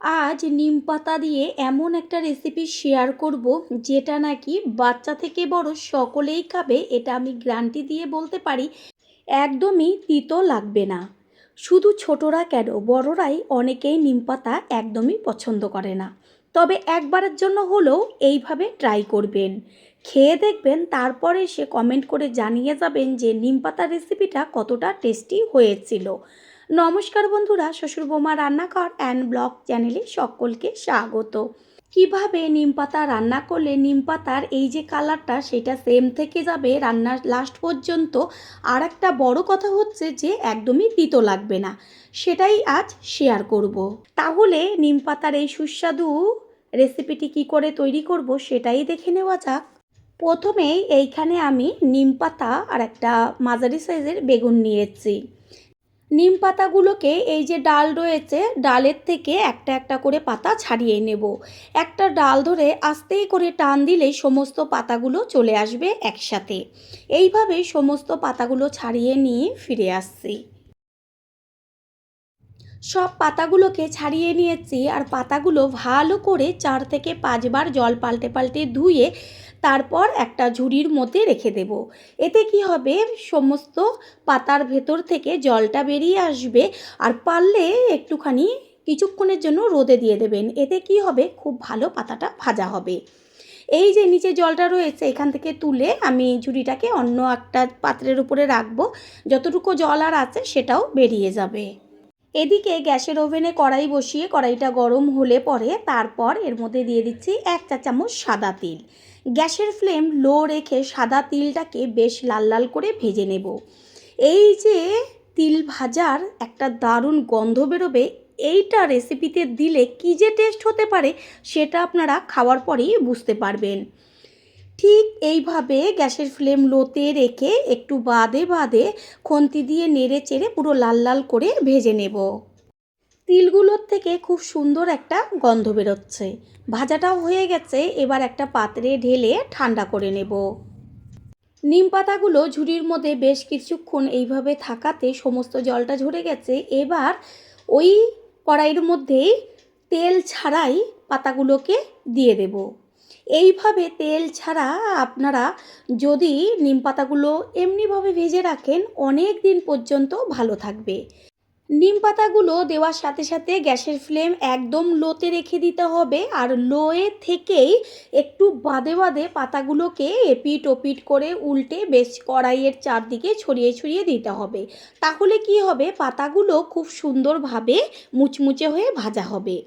আজ নিম পাতা দিয়ে এমন একটা রেসিপি শেয়ার করব যেটা নাকি বাচ্চা থেকে বড় সকলেই খাবে, এটা আমি গ্যারান্টি দিয়ে বলতে পারি। একদমই তিতো লাগবে না। শুধু ছোটরা কেন, বড়রাই অনেকেই নিম পাতা একদমই পছন্দ করে না। তবে একবারের জন্য হলেও এইভাবে ট্রাই করবেন, খেয়ে দেখবেন, তারপরে সে কমেন্ট করে জানিয়ে যাবেন যে নিম পাতা রেসিপিটা কতটা টেস্টি হয়েছিল। নমস্কার বন্ধুরা, শ্বশুর বৌমা রান্নাঘর অ্যান্ড ব্লগ চ্যানেলে সকলকে স্বাগত। কিভাবে নিম পাতা রান্না করলে নিম পাতার এই যে কালারটা সেটা সেম থেকে যাবে রান্নার লাস্ট পর্যন্ত। আর একটা বড় কথা হচ্ছে যে একদমই তিতো লাগবে না, সেটাই আজ শেয়ার করব। তাহলে নিম পাতার এই সুস্বাদু রেসিপিটি কি করে তৈরি করব সেটাই দেখে নেওয়া যাক। প্রথমেই এইখানে আমি নিম পাতা আর একটা মাঝারি সাইজের বেগুন নিয়েছি। নিম পাতাগুলোকে এই যে ডাল রয়েছে, ডালের থেকে একটা একটা করে পাতা ছাড়িয়ে নেব। একটা ডাল ধরে আস্তেই করে টান দিলেই সমস্ত পাতাগুলো চলে আসবে একসাথে। এইভাবে সমস্ত পাতাগুলো ছাড়িয়ে নিয়ে ফিরে আসছি। সব পাতাগুলোকে ছাড়িয়ে নিয়েছি আর পাতাগুলো ভালো করে 4 থেকে 5 বার জল পাল্টে পাল্টে ধুয়ে তারপর একটা ঝুড়ির মধ্যে রেখে দেব। এতে কি হবে, সমস্ত পাতার ভেতর থেকে জলটা বেরিয়ে আসবে। আর পারলে একটুখানি কিছুক্ষণের জন্য রোদে দিয়ে দেবেন, এতে কি হবে, খুব ভালো পাতাটা ভাজা হবে। এই যে নিচে জলটা রয়েছে এখান থেকে তুলে আমি ঝুড়িটাকে অন্য একটা পাত্রের উপরে রাখবো, যতটুকু জল আর আছে সেটাও বেরিয়ে যাবে। এদিকে গ্যাসের ওভেনে কড়াই বসিয়ে কড়াইটা গরম হলে পরে তারপর এর মধ্যে দিয়ে দিচ্ছি 1 চা চামচ সাদা তিল। গ্যাসের ফ্লেম লো রেখে সাদা তিলটাকে বেশ লাল লাল করে ভেজে নেব। এই যে তিল ভাজার একটা দারুণ গন্ধ বেরোবে, এইটা রেসিপিতে দিলে কী যে টেস্ট হতে পারে সেটা আপনারা খাওয়ার পরেই বুঝতে পারবেন। ঠিক এইভাবে গ্যাসের ফ্লেম লোতে রেখে একটু বাদে বাদে খুন্তি দিয়ে নেড়ে চেড়ে পুরো লাল লাল করে ভেজে নেব। তিলগুলোর থেকে খুব সুন্দর একটা গন্ধ বেরোচ্ছে। ভাজাটাও হয়ে গেছে, এবার একটা পাত্রে ঢেলে ঠান্ডা করে নেব। নিম পাতাগুলো ঝুড়ির মধ্যে বেশ কিছুক্ষণ এইভাবে থাকাতে সমস্ত জলটা ঝরে গেছে। এবার ওই কড়াইয়ের মধ্যেই তেল ছাড়াই পাতাগুলোকে দিয়ে দেব। এইভাবে তেল ছাড়া আপনারা যদি নিম পাতাগুলো এমনিভাবে ভেজে রাখেন অনেক দিন পর্যন্ত ভালো থাকবে। নিম পাতাগুলো দেওয়ার সাথে সাথে গ্যাসের ফ্লেম একদম লোতে রেখে দিতে হবে, আর লোয়ে থেকেই একটু বাদে বাদে পাতাগুলোকে এপিট ওপিট করে উল্টে বেশ কড়াইয়ের চারদিকে ছড়িয়ে ছড়িয়ে দিতে হবে। তাহলে কি হবে, পাতাগুলো খুব সুন্দরভাবে মুচমুচে হয়ে ভাজা হবে।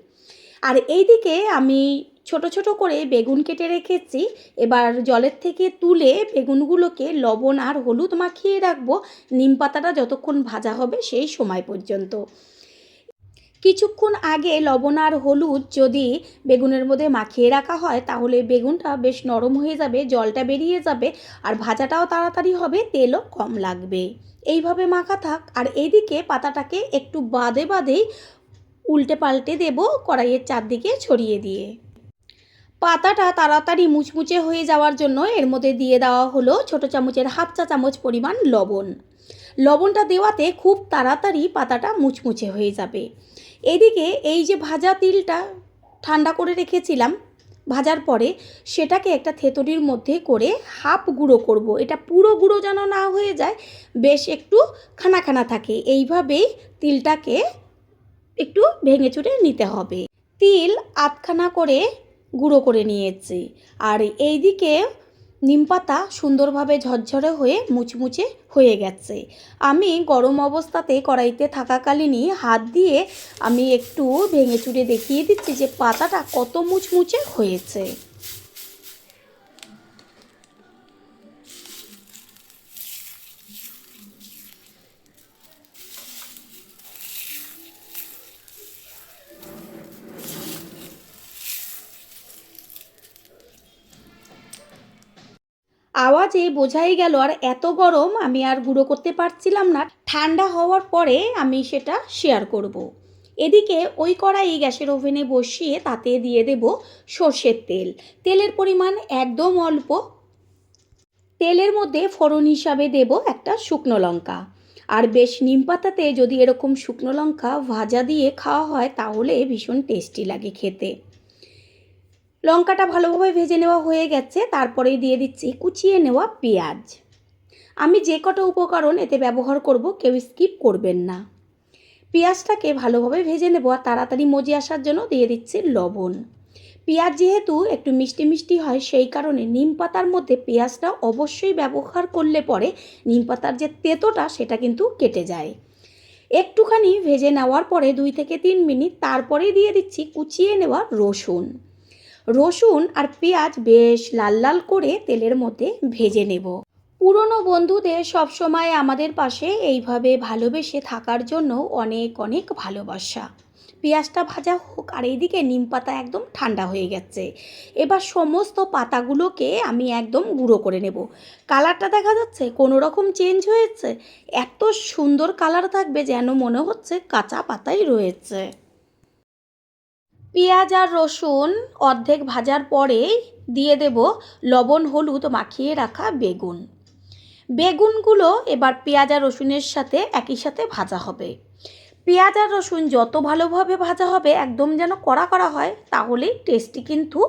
আর এইদিকে আমি ছোট ছোট করে বেগুন কেটে রেখেছি। এবার জলের থেকে তুলে বেগুনগুলোকে লবণ আর হলুদ মাখিয়ে রাখবো নিম পাতাটা যতক্ষণ ভাজা হবে সেই সময় পর্যন্ত। কিছুক্ষণ আগে লবণ আর হলুদ যদি বেগুনের মধ্যে মাখিয়ে রাখা হয় তাহলে বেগুনটা বেশ নরম হয়ে যাবে, জলটা বেরিয়ে যাবে, আর ভাজাটাও তাড়াতাড়ি হবে, তেলও কম লাগবে। এইভাবে মাখা থাক। আর এইদিকে পাতাটাকে একটু বাদে বাদেই উল্টে পাল্টে দেব কড়াইয়ের চারদিকে ছড়িয়ে দিয়ে। পাতাটা তাড়াতাড়ি মুচমুচে হয়ে যাওয়ার জন্য এর মধ্যে দিয়ে দেওয়া হলো ছোটো চামচের হাফ চা চামচ পরিমাণ লবণ। লবণটা দেওয়াতে খুব তাড়াতাড়ি পাতাটা মুচমুচে হয়ে যাবে। এদিকে এই যে ভাজা তিলটা ঠান্ডা করে রেখেছিলাম ভাজার পরে, সেটাকে একটা থেতড়ির মধ্যে করে হাফ গুঁড়ো করব। এটা পুরো গুঁড়ো যেন না হয়ে যায়, বেশ একটু খানা খানা থাকে, এইভাবেই তিলটাকে একটু ভেঙে চুরে নিতে হবে। তিল আধখানা করে গুঁড়ো করে নিয়েছি। আর এই দিকে নিম পাতা সুন্দরভাবে ঝরঝরে হয়ে মুচমুচে হয়ে গেছে। আমি গরম অবস্থাতে কড়াইতে থাকাকালীনই হাত দিয়ে আমি একটু ভেঙে চুরে দেখিয়ে দিচ্ছি যে পাতাটা কত মুচমুচে হয়েছে। আওয়াজে বোঝাই গেল আর এত গরম আমি আর গুঁড়ো করতে পারছিলাম না। ঠান্ডা হওয়ার পরে আমি সেটা শেয়ার করব। এদিকে ওই কড়াই গ্যাসের ওভেনে বসিয়ে তাতে দিয়ে দেব সর্ষের তেল। তেলের পরিমাণ একদম অল্প। তেলের মধ্যে ফোড়ন হিসাবে দেব একটা শুকনো লঙ্কা। আর বেশ নিম পাতাতে যদি এরকম শুকনো লঙ্কা ভাজা দিয়ে খাওয়া হয় তাহলে ভীষণ টেস্টি লাগে খেতে। লঙ্কাটা ভালোভাবে ভেজে নেওয়া হয়ে গেছে, তারপরেই দিয়ে দিচ্ছি কুচিয়ে নেওয়া পেঁয়াজ। আমি যে কটা উপকরণ এতে ব্যবহার করব কেউ স্কিপ করবেন না। পেঁয়াজটাকে ভালোভাবে ভেজে নেব আর তাড়াতাড়ি মজে আসার জন্য দিয়ে দিচ্ছি লবণ। পেঁয়াজ যেহেতু একটু মিষ্টি মিষ্টি হয় সেই কারণে নিম পাতার মধ্যে পেঁয়াজটা অবশ্যই ব্যবহার করলে পরে নিম পাতার যে তেঁতোটা সেটা কিন্তু কেটে যায়। একটুখানি ভেজে নেওয়ার পরে 2 থেকে 3 মিনিট তারপরেই দিয়ে দিচ্ছি কুচিয়ে নেওয়া রসুন। রসুন আর পেঁয়াজ বেশ লাল লাল করে তেলের মধ্যে ভেজে নেব। পুরনো বন্ধুদের সবসময় আমাদের পাশে এইভাবে ভালোবেসে থাকার জন্য অনেক অনেক ভালোবাসা। পেঁয়াজটা ভাজা হোক আর এইদিকে নিম পাতা একদম ঠান্ডা হয়ে গেছে। এবার সমস্ত পাতাগুলোকে আমি একদম গুঁড়ো করে নেব। কালারটা দেখা যাচ্ছে কোনো রকম চেঞ্জ হয়েছে, এত সুন্দর কালার থাকবে যেন মনে হচ্ছে কাঁচা পাতাই রয়েছে। পেঁয়াজ আর রসুন অর্ধেক ভাজার পরেই দিয়ে দেব লবণ হলুদ মাখিয়ে রাখা বেগুন। বেগুনগুলো এবার পেঁয়াজ আর রসুনের সাথে একই সাথে ভাজা হবে। পেঁয়াজ আর রসুন যত ভালোভাবে ভাজা হবে একদম যেন কড়া কড়া হয়, তাহলেই টেস্টি কিন্তু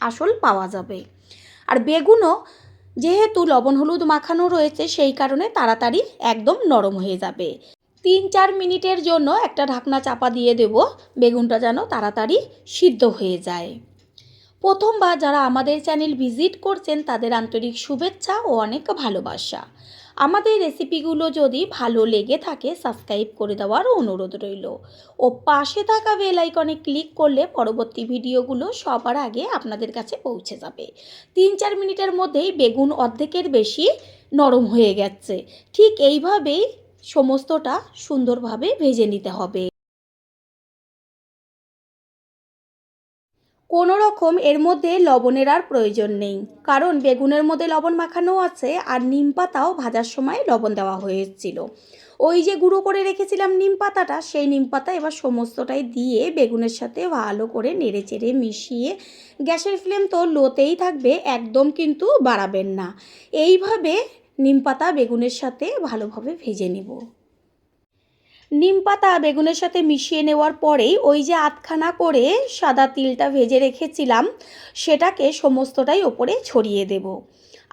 আসল পাওয়া যাবে। আর বেগুনও যেহেতু লবণ হলুদ মাখানো রয়েছে সেই কারণে তাড়াতাড়ি একদম নরম হয়ে যাবে। 3-4 মিনিটের জন্য একটা ঢাকনা চাপা দিয়ে দেব, বেগুনটা যেন তাড়াতাড়ি সিদ্ধ হয়ে যায়। প্রথমবার যারা আমাদের চ্যানেল ভিজিট করছেন তাদের আন্তরিক শুভেচ্ছা ও অনেক ভালোবাসা। আমাদের রেসিপিগুলো যদি ভালো লেগে থাকে সাবস্ক্রাইব করে দেওয়ার অনুরোধ রইল ও পাশে থাকা বেল আইকনে ক্লিক করলে পরবর্তী ভিডিওগুলো সবার আগে আপনাদের কাছে পৌঁছে যাবে। 3-4 মিনিটের মধ্যেই বেগুন অর্ধেকের বেশি নরম হয়ে গেছে। ঠিক এইভাবেই সমস্তটা সুন্দরভাবে ভেজে নিতে হবে। কোনো রকম এর মধ্যে লবণের আর প্রয়োজন নেই, কারণ বেগুনের মধ্যে লবণ মাখানো আছে আর নিম পাতাও ভাজার সময় লবণ দেওয়া হয়েছিল। ওই যে গুঁড়ো করে রেখেছিলাম নিম পাতাটা, সেই নিম পাতা এবার সমস্তটাই দিয়ে বেগুনের সাথে ভালো করে নেড়ে চেড়ে মিশিয়ে, গ্যাসের ফ্লেম তো লোতেই থাকবে, একদম কিন্তু বাড়াবেন না। এইভাবে নিম পাতা বেগুনের সাথে ভালোভাবে ভেজে নেব। নিম পাতা বেগুনের সাথে মিশিয়ে নেওয়ার পরেই ওই যে আধখানা করে সাদা তিলটা ভেজে রেখেছিলাম সেটাকে সমস্তটাই ওপরে ছড়িয়ে দেব।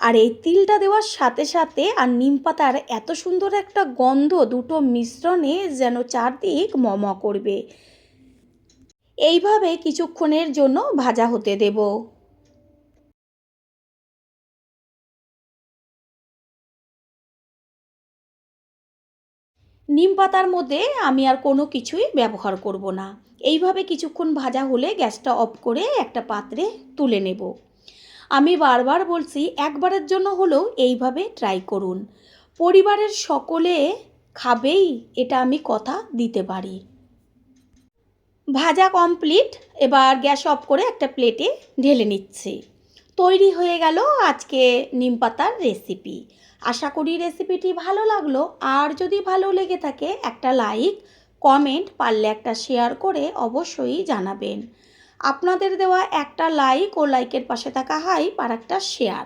আর এই তিলটা দেওয়ার সাথে সাথে আর নিম পাতার এত সুন্দর একটা গন্ধ দুটো মিশ্রণে যেন চারদিক মম করবে। এইভাবে কিছুক্ষণের জন্য ভাজা হতে দেব। নিম পাতার মধ্যে আমি আর কোনো কিছুই ব্যবহার করব না। এইভাবে কিছুক্ষণ ভাজা হলে গ্যাসটা অফ করে একটা পাত্রে তুলে নেব। আমি বারবার বলছি একবারের জন্য হলেও এইভাবে ট্রাই করুন, পরিবারের সকলে খাবেই, এটা আমি কথা দিতে পারি। ভাজা কমপ্লিট, এবার গ্যাস অফ করে একটা প্লেটে ঢেলে নিচ্ছি। তৈরি হয়ে গেল আজকে নিম পাতার রেসিপি। আশা করি রেসিপিটি ভালো লাগলো, আর যদি ভালো লেগে থাকে একটা লাইক কমেন্ট পারলে একটা শেয়ার করে অবশ্যই জানাবেন। আপনাদের দেওয়া একটা লাইক ও লাইকের পাশে থাকা হাইপ আর একটা শেয়ার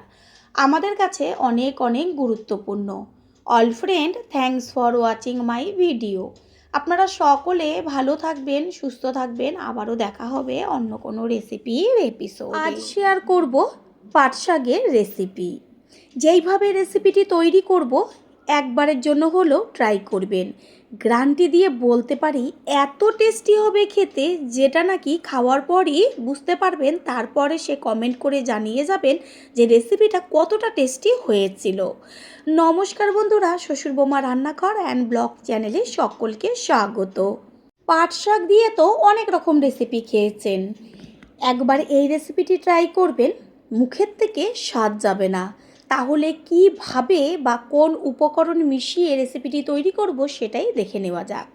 আমাদের কাছে অনেক অনেক গুরুত্বপূর্ণ। All friend, thanks for watching my video. আপনারা সকলে ভালো থাকবেন, সুস্থ থাকবেন। আবারও দেখা হবে অন্য কোনো রেসিপির এপিসোড। আজ শেয়ার করব পাট শাকের রেসিপি। যেইভাবে রেসিপিটি তৈরি করব একবারের জন্য হলেও ট্রাই করবেন। গ্যারান্টি দিয়ে বলতে পারি এত টেস্টি হবে খেতে, যেটা নাকি খাওয়ার পরই বুঝতে পারবেন, তারপরে সে কমেন্ট করে জানিয়ে যাবেন যে রেসিপিটা কতটা টেস্টি হয়েছিল। নমস্কার বন্ধুরা, শ্বশুর বৌমা রান্নাঘর অ্যান্ড ব্লগ চ্যানেলে সকলকে স্বাগত। পাট শাক দিয়ে তো অনেক রকম রেসিপি খেয়েছেন, একবার এই রেসিপিটি ট্রাই করবেন, মুখের থেকে স্বাদ যাবে না। তাহলে কিভাবে বা কোন উপকরণ মিশিয়ে রেসিপিটি তৈরি করব সেটাই দেখে নেওয়া যাক।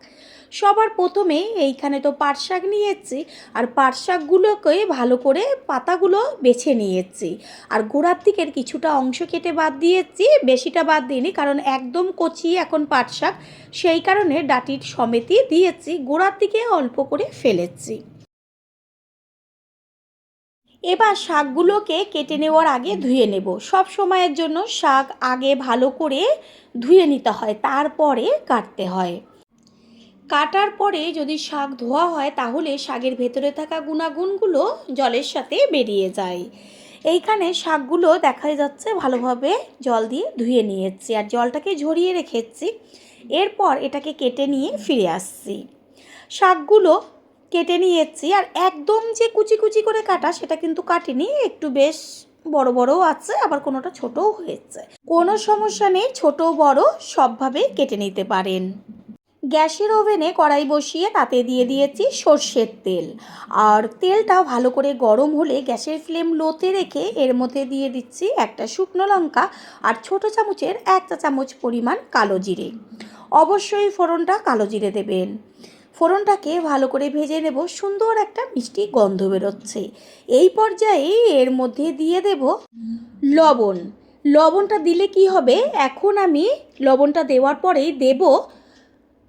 সবার প্রথমে এইখানে তো পাট শাক নিয়েছি, আর পাট শাকগুলোকে ভালো করে পাতাগুলো বেছে নিয়েছি, আর গোড়ার দিকের কিছুটা অংশ কেটে বাদ দিয়েছি, বেশিটা বাদ দিইনি কারণ একদম কচি এখন পাট শাক, সেই কারণে ডাঁটির সমেতই দিয়েছি, গোড়ার দিকে অল্প করে ফেলেছি। এবার শাকগুলোকে কেটে নেওয়ার আগে ধুয়ে নেব। সব সময়ের জন্য শাক আগে ভালো করে ধুয়ে নিতে হয়, তারপরে কাটতে হয়। কাটার পরে যদি শাক ধোয়া হয় তাহলে শাকের ভেতরে থাকা গুণাগুণগুলো জলের সাথে বেরিয়ে যায়। এইখানে শাকগুলো দেখা যাচ্ছে ভালোভাবে জল দিয়ে ধুয়ে নিয়েছি আর জলটাকে ঝরিয়ে রেখেছি। এরপর এটাকে কেটে নিয়ে ফিরে আসছি। শাকগুলো কেটে নিয়েছি আর একদম যে কুচি কুচি করে কাটা সেটা কিন্তু কাটিনি, একটু বেশ বড় বড়ও আছে, আবার কোনোটা ছোটও হয়েছে। কোনো সমস্যা নেই, ছোট বড় সবভাবেই কেটে নিতে পারেন। গ্যাসের ওভেনে কড়াই বসিয়ে তাতে দিয়ে দিয়েছি সর্ষের তেল। আর তেলটা ভালো করে গরম হলে গ্যাসের ফ্লেম লোতে রেখে এর মধ্যে দিয়ে দিচ্ছি একটা শুকনো লঙ্কা আর ছোটো চামচের 1 চা চামচ পরিমাণ কালো জিরে। অবশ্যই ফোড়নটা কালো জিরে দেবেন। ফোড়নটাকে ভালো করে ভেজে নেব, সুন্দর একটা মিষ্টি গন্ধ বেরোচ্ছে। এই পর্যায়ে এর মধ্যে দিয়ে দেব লবণ। লবণটা দিলে কি হবে, এখন আমি লবণটা দেওয়ার পরেই দেব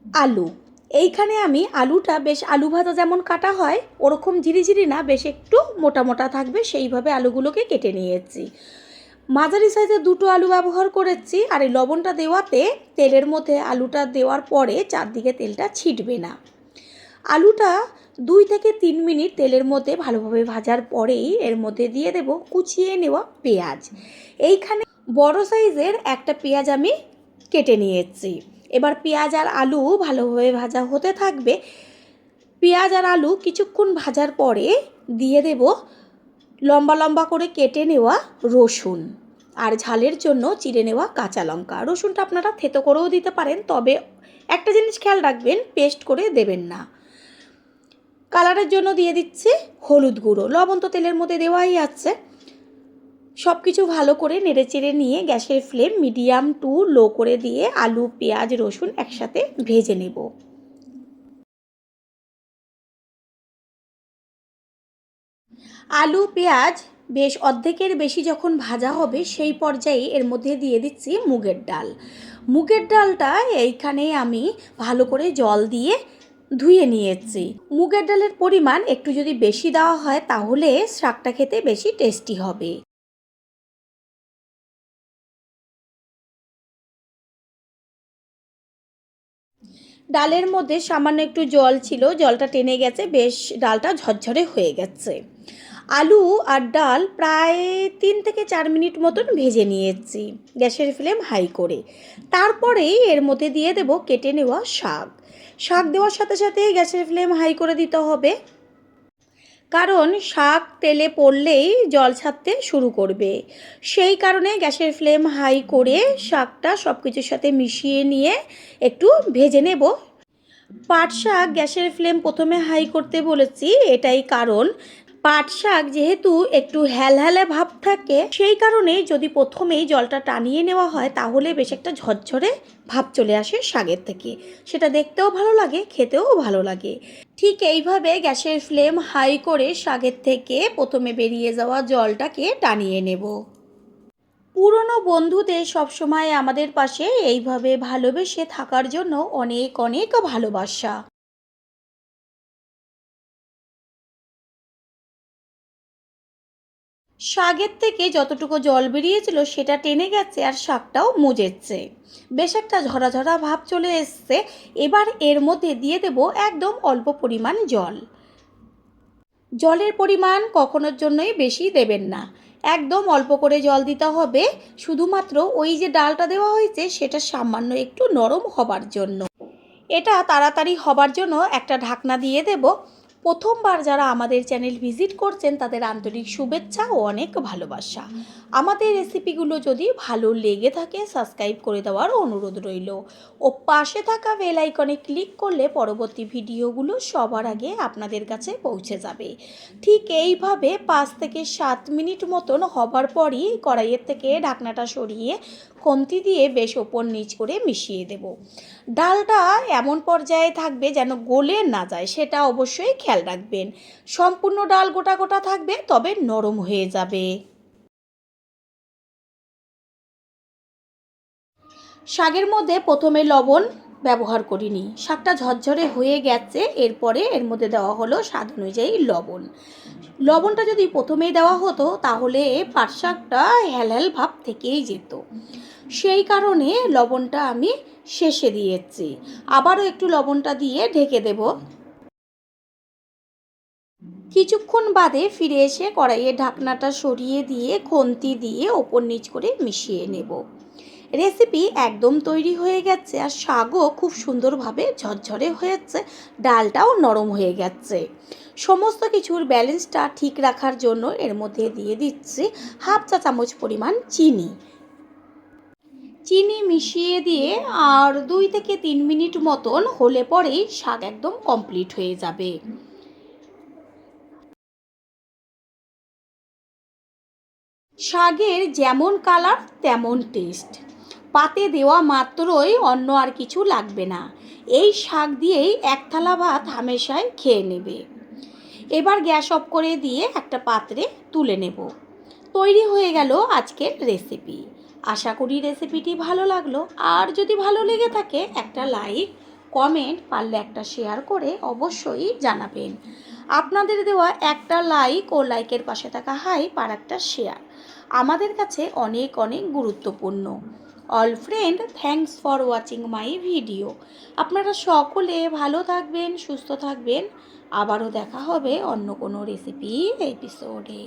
আলু। এইখানে আমি আলুটা বেশ আলু ভাজা যেমন কাটা হয় ওরকম ঝিরিঝিরি না, বেশ একটু মোটা মোটা থাকবে সেইভাবে আলুগুলোকে কেটে নিয়েছি। মাঝারি সাইজের 2টো আলু ব্যবহার করেছি। আর এই লবণটা দেওয়াতে তেলের মধ্যে আলুটা দেওয়ার পরে চারদিকে তেলটা ছিটবে না। আলুটা 2 থেকে 3 মিনিট তেলের মধ্যে ভালোভাবে ভাজার পরেই এর মধ্যে দিয়ে দেব কুচিয়ে নেওয়া পেঁয়াজ। এইখানে বড় সাইজের একটা পেঁয়াজ আমি কেটে নিয়েছি। এবার পেঁয়াজ আর আলু ভালোভাবে ভাজা হতে থাকবে। পেঁয়াজ আর আলু কিছুক্ষণ ভাজার পরে দিয়ে দেব লম্বা লম্বা করে কেটে নেওয়া রসুন আর ঝালের জন্য চিড়ে নেওয়া কাঁচা লঙ্কা। রসুনটা আপনারা থেতো করেও দিতে পারেন, তবে একটা জিনিস খেয়াল রাখবেন, পেস্ট করে দেবেন না। কালারের জন্য দিয়ে দিচ্ছি হলুদ গুঁড়ো। লবণ তো তেলের মধ্যে দেওয়াই আছে। সব কিছু ভালো করে নেড়েচেড়ে নিয়ে গ্যাসের ফ্লেম মিডিয়াম টু লো করে দিয়ে আলু পেঁয়াজ রসুন একসাথে ভেজে নেব। আলু পেঁয়াজ বেশ অর্ধেকের বেশি যখন ভাজা হবে সেই পর্যায়ে এর মধ্যে দিয়ে দিচ্ছি মুগের ডাল। মুগের ডালটা এইখানে আমি ভালো করে জল দিয়ে ধুয়ে নিয়েছি। মুগের ডালের পরিমাণ একটু যদি বেশি দেওয়া হয় তাহলে শাকটা খেতে বেশি টেস্টি হবে। ডালের মধ্যে সামান্য একটু জল ছিল, জলটা টেনে গেছে, বেশ ডালটা ঝরঝরে হয়ে গেছে। আলু আর ডাল প্রায় 3 থেকে 4 মিনিট মতন ভেজে নিয়েছি গ্যাসের ফ্লেম হাই করে। তারপরে এর মধ্যে দিয়ে দেব কেটে নেওয়া শাক। শাক দেওয়ার সাথে সাথে গ্যাসের ফ্লেম হাই করে দিতে হবে, কারণ শাক তেলে পড়লেই জল ছাড়তে শুরু করবে। সেই কারণে গ্যাসের ফ্লেম হাই করে শাকটা সব কিছুর সাথে মিশিয়ে নিয়ে একটু ভেজে নেব। পাট শাক গ্যাসের ফ্লেম প্রথমে হাই করতে বলেছি, এটাই কারণ পাট শাক যেহেতু একটু হ্যালহ্যালে ভাব থাকে, সেই কারণে যদি প্রথমেই জলটা টানিয়ে নেওয়া হয় তাহলে বেশ একটা ঝরঝরে ভাব চলে আসে শাকের থেকে। সেটা দেখতেও ভালো লাগে, খেতেও ভালো লাগে। ঠিক এইভাবে গ্যাসের ফ্লেম হাই করে শাকের থেকে প্রথমে বেরিয়ে যাওয়া জলটাকে টানিয়ে নেব। পুরনো বন্ধুদের সবসময় আমাদের পাশে এইভাবে ভালোবেসে থাকার জন্য অনেক অনেক ভালোবাসা। শাকের থেকে যতটুকু জল বেরিয়েছিল সেটা টেনে গেছে আর শাকটাও মজেছে, বেশ একটা ঝরা ঝরা ভাব চলে এসছে। এবার এর মধ্যে দিয়ে দেব একদম অল্প পরিমাণ জল। জলের পরিমাণ কখনোর জন্যই বেশি দেবেন না, একদম অল্প করে জল দিতে হবে, শুধুমাত্র ওই যে ডালটা দেওয়া হয়েছে সেটা সামান্য একটু নরম হবার জন্য। এটা তাড়াতাড়ি হবার জন্য একটা ঢাকনা দিয়ে দেব। প্রথমবার যারা আমাদের চ্যানেল ভিজিট করছেন তাদের আন্তরিক শুভেচ্ছা ও অনেক ভালোবাসা। আমাদের রেসিপিগুলো যদি ভালো লেগে থাকে সাবস্ক্রাইব করে দেওয়ার অনুরোধ রইল ও পাশে থাকা বেল আইকনে ক্লিক করলে পরবর্তী ভিডিওগুলো সবার আগে আপনাদের কাছে পৌঁছে যাবে। ঠিক এইভাবে 5 থেকে 7 মিনিট মতন হবার পরই কড়াইয়ের থেকে ঢাকনাটা সরিয়ে খুন্তি দিয়ে বেশ ওপর নিচ করে মিশিয়ে দেব। ডালটা এমন পর্যায়ে থাকবে যেন গলে না যায়, সেটা অবশ্যই খেয়াল রাখবেন। সম্পূর্ণ ডাল গোটা গোটা থাকবে, তবে নরম হয়ে যাবে। শাকের মধ্যে প্রথমে লবণ ব্যবহার করিনি। শাকটা ঝরঝরে হয়ে গেছে। এরপরে এর মধ্যে দেওয়া হলো স্বাদ অনুযায়ী লবণ। লবণটা যদি প্রথমেই দেওয়া হতো তাহলে পাট শাকটা হ্যাল ভাব থেকেই যেত, সেই কারণে লবণটা আমি শেষে দিয়েছি। আবারও একটু লবণটা দিয়ে ঢেকে দেব। কিছুক্ষণ বাদে ফিরে এসে কড়াইয়ের ঢাকনাটা সরিয়ে দিয়ে খুন্তি দিয়ে ওপর নিচ করে মিশিয়ে নেব। রেসিপি একদম তৈরি হয়ে গেছে আর শাকও খুব সুন্দরভাবে ঝরঝরে হয়েছে, ডালটাও নরম হয়ে গেছে। সমস্ত কিছুর ব্যালেন্সটা ঠিক রাখার জন্য এর মধ্যে দিয়ে দিচ্ছি হাফ চা চামচ পরিমাণ চিনি। চিনি মিশিয়ে দিয়ে আর 2 থেকে 3 মিনিট মতন হলে পরেই শাক একদম কমপ্লিট হয়ে যাবে। শাকের যেমন কালার তেমন টেস্ট। পাতে দেওয়া মাত্রই অন্য আর কিছু লাগবে না। এই শাক দিয়েই এক থালা ভাত হামেশাই খেয়ে নেবে। এবার গ্যাস অফ করে দিয়ে একটা পাত্রে তুলে নেব। তৈরি হয়ে গেল আজকের রেসিপি। আশা করি রেসিপিটি ভালো লাগলো। আর যদি ভালো লেগে থাকে একটা লাইক, কমেন্ট, পারলে একটা শেয়ার করে অবশ্যই জানাবেন। আপনাদের দেওয়া একটা লাইক ও লাইকের পাশে থাকা হাইপ আর একটা শেয়ার আমাদের কাছে অনেক অনেক গুরুত্বপূর্ণ। All friend, thanks for watching my video. আপনারা সকলে ভালো থাকবেন, সুস্থ থাকবেন। আবারও দেখা হবে অন্য কোনো রেসিপি এপিসোডে।